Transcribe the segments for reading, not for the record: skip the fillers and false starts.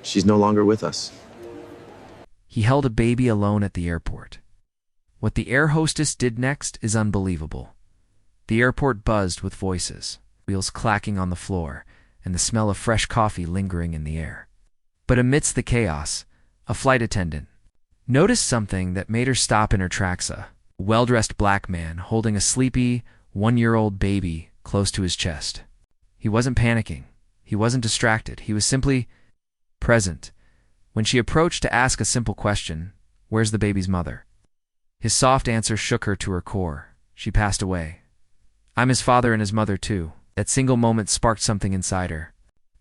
She's no longer with us. He held a baby alone at the airport. What the air hostess did next is unbelievable. The airport buzzed with voices, wheels clacking on the floor, and the smell of fresh coffee lingering in the air. But amidst the chaos, a flight attendant noticed something that made her stop in her tracks. A well-dressed black man holding a sleepy, 1-year-old baby close to his chest. He wasn't panicking. He wasn't distracted. He was simply present. When she approached to ask a simple question, "Where's the baby's mother?" his soft answer shook her to her core. "She passed away. I'm his father and his mother too." That single moment sparked something inside her.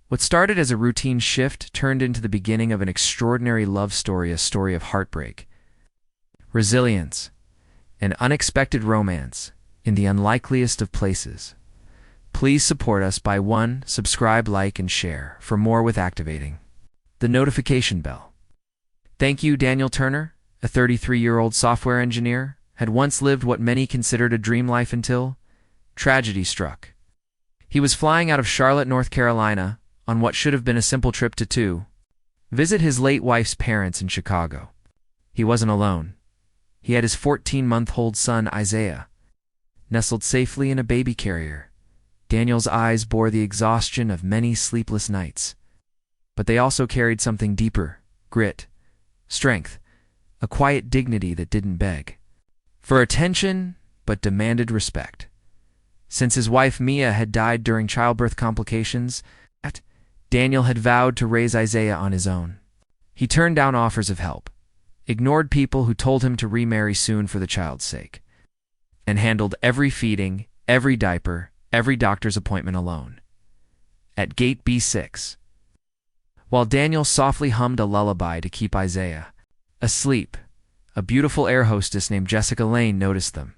What started as a routine shift turned into the beginning of an extraordinary love story, a story of heartbreak, resilience, and unexpected romance in the unlikeliest of places. Please support us by 1. Subscribe, like, and share for more with activating the notification bell. Thank you, Daniel Turner, a 33-year-old software engineer, had once lived what many considered a dream life until tragedy struck. He was flying out of Charlotte, North Carolina, on what should have been a simple trip to visit his late wife's parents in Chicago. He wasn't alone. He had his 14-month-old son, Isaiah, nestled safely in a baby carrier. Daniel's eyes bore the exhaustion of many sleepless nights. But they also carried something deeper: grit, strength, a quiet dignity that didn't beg for attention but demanded respect. Since his wife Mia had died during childbirth complications, Daniel had vowed to raise Isaiah on his own. He turned down offers of help, ignored people who told him to remarry soon for the child's sake, and handled every feeding, every diaper, every doctor's appointment alone. At gate B6, while Daniel softly hummed a lullaby to keep Isaiah asleep, a beautiful air hostess named Jessica Lane noticed them.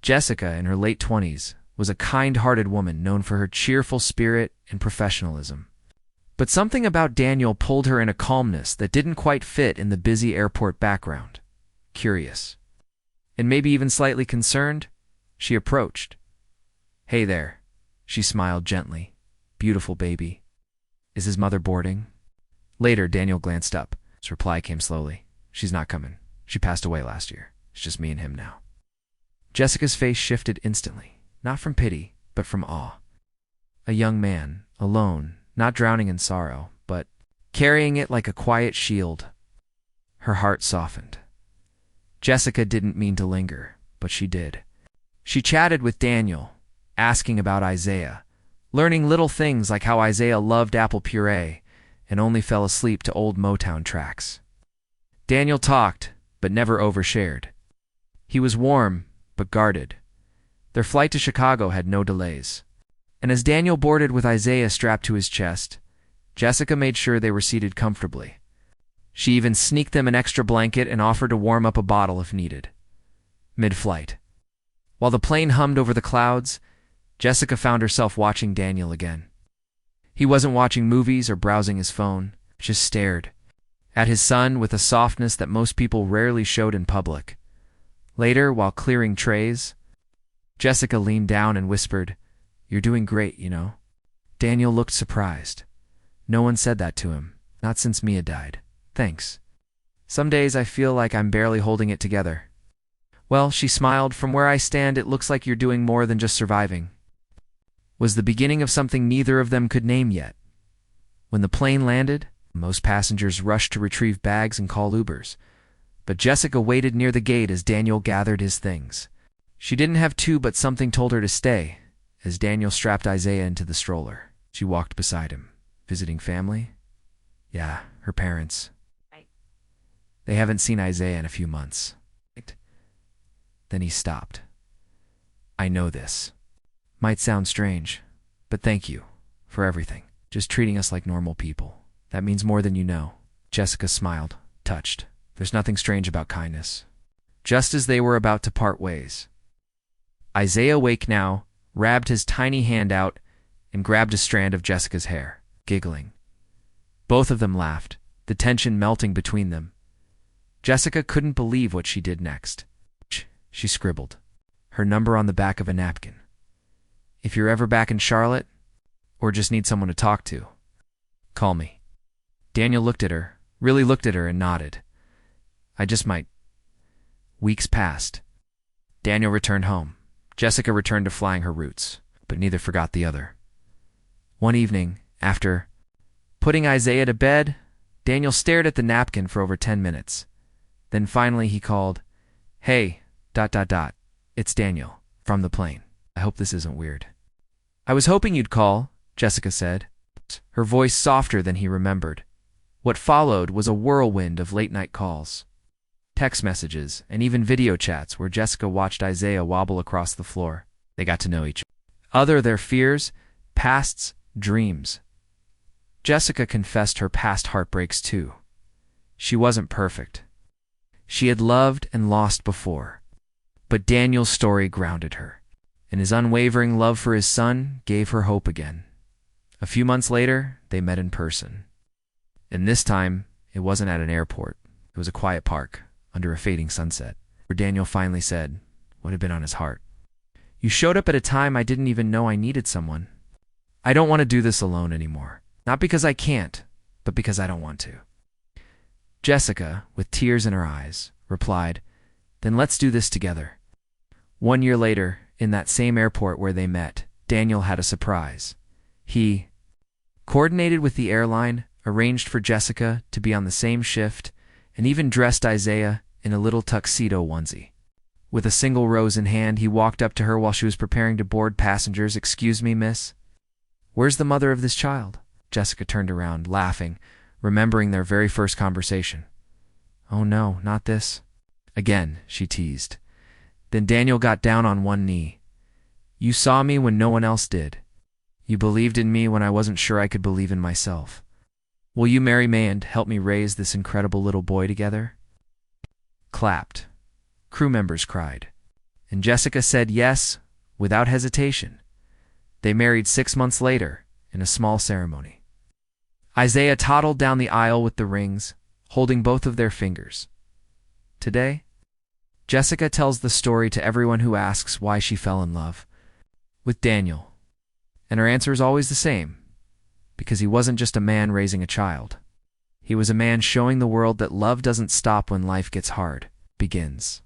Jessica, in her late 20s, was a kind-hearted woman known for her cheerful spirit and professionalism. But something about Daniel pulled her in a calmness that didn't quite fit in the busy airport background. Curious, and maybe even slightly concerned, she approached. "Hey there," she smiled gently. "Beautiful baby. Is his mother boarding?" Later, Daniel glanced up. His reply came slowly. "She's not coming. She passed away last year. It's just me and him now." Jessica's face shifted instantly, not from pity, but from awe. A young man, alone, not drowning in sorrow, but carrying it like a quiet shield. Her heart softened. Jessica didn't mean to linger, but she did. She chatted with Daniel, asking about Isaiah, learning little things like how Isaiah loved apple puree and only fell asleep to old Motown tracks. Daniel talked, but never overshared. He was warm, but guarded. Their flight to Chicago had no delays. And as Daniel boarded with Isaiah strapped to his chest, Jessica made sure they were seated comfortably. She even sneaked them an extra blanket and offered to warm up a bottle if needed. Mid-flight, while the plane hummed over the clouds, Jessica found herself watching Daniel again. He wasn't watching movies or browsing his phone, just stared at his son with a softness that most people rarely showed in public. Later, while clearing trays, Jessica leaned down and whispered, "You're doing great, you know." Daniel looked surprised. No one said that to him, not since Mia died. "Thanks. Some days I feel like I'm barely holding it together." "Well," she smiled, "from where I stand it looks like you're doing more than just surviving." Was the beginning of something neither of them could name yet. When the plane landed, most passengers rushed to retrieve bags and call Ubers. But Jessica waited near the gate as Daniel gathered his things. She didn't have to, but something told her to stay. As Daniel strapped Isaiah into the stroller, she walked beside him. "Visiting family?" "Yeah, her parents. Right. They haven't seen Isaiah in a few months." Then he stopped. "I know this. Might sound strange, but thank you for everything. Just treating us like normal people. That means more than you know." Jessica smiled, touched. There's nothing strange about kindness. Just as they were about to part ways, Isaiah, awake now, grabbed his tiny hand out and grabbed a strand of Jessica's hair, giggling. Both of them laughed, the tension melting between them. Jessica couldn't believe what she did next. She scribbled her number on the back of a napkin. "If you're ever back in Charlotte, or just need someone to talk to, Call me. Daniel looked at her, really looked at her, and nodded. I just might. Weeks passed. Daniel returned home. Jessica returned to flying her roots, but neither forgot the other. One evening, after putting Isaiah to bed, Daniel stared at the napkin for over 10 minutes. Then finally he called, "Hey, ... It's Daniel, from the plane. I hope this isn't weird." "I was hoping you'd call," Jessica said, her voice softer than he remembered. What followed was a whirlwind of late-night calls, text messages, and even video chats where Jessica watched Isaiah wobble across the floor. They got to know each other, their fears, pasts, dreams. Jessica confessed her past heartbreaks too. She wasn't perfect. She had loved and lost before. But Daniel's story grounded her, and his unwavering love for his son gave her hope again. A few months later, they met in person. And this time, it wasn't at an airport. It was a quiet park, under a fading sunset, where Daniel finally said what had been on his heart. "You showed up at a time I didn't even know I needed someone. I don't want to do this alone anymore. Not because I can't, but because I don't want to." Jessica, with tears in her eyes, replied, "Then let's do this together." 1 year later, in that same airport where they met, Daniel had a surprise. He coordinated with the airline, arranged for Jessica to be on the same shift, and even dressed Isaiah in a little tuxedo onesie. With a single rose in hand, he walked up to her while she was preparing to board passengers. "Excuse me, miss. Where's the mother of this child?" Jessica turned around, laughing, remembering their very first conversation. "Oh no, not this." Again, she teased. Then Daniel got down on one knee. "You saw me when no one else did. You believed in me when I wasn't sure I could believe in myself. Will you marry me and help me raise this incredible little boy together?" Clapped. Crew members cried. And Jessica said yes, without hesitation. They married 6 months later, in a small ceremony. Isaiah toddled down the aisle with the rings, holding both of their fingers. Today, Jessica tells the story to everyone who asks why she fell in love with Daniel. And her answer is always the same, because he wasn't just a man raising a child. He was a man showing the world that love doesn't stop when life gets hard, begins.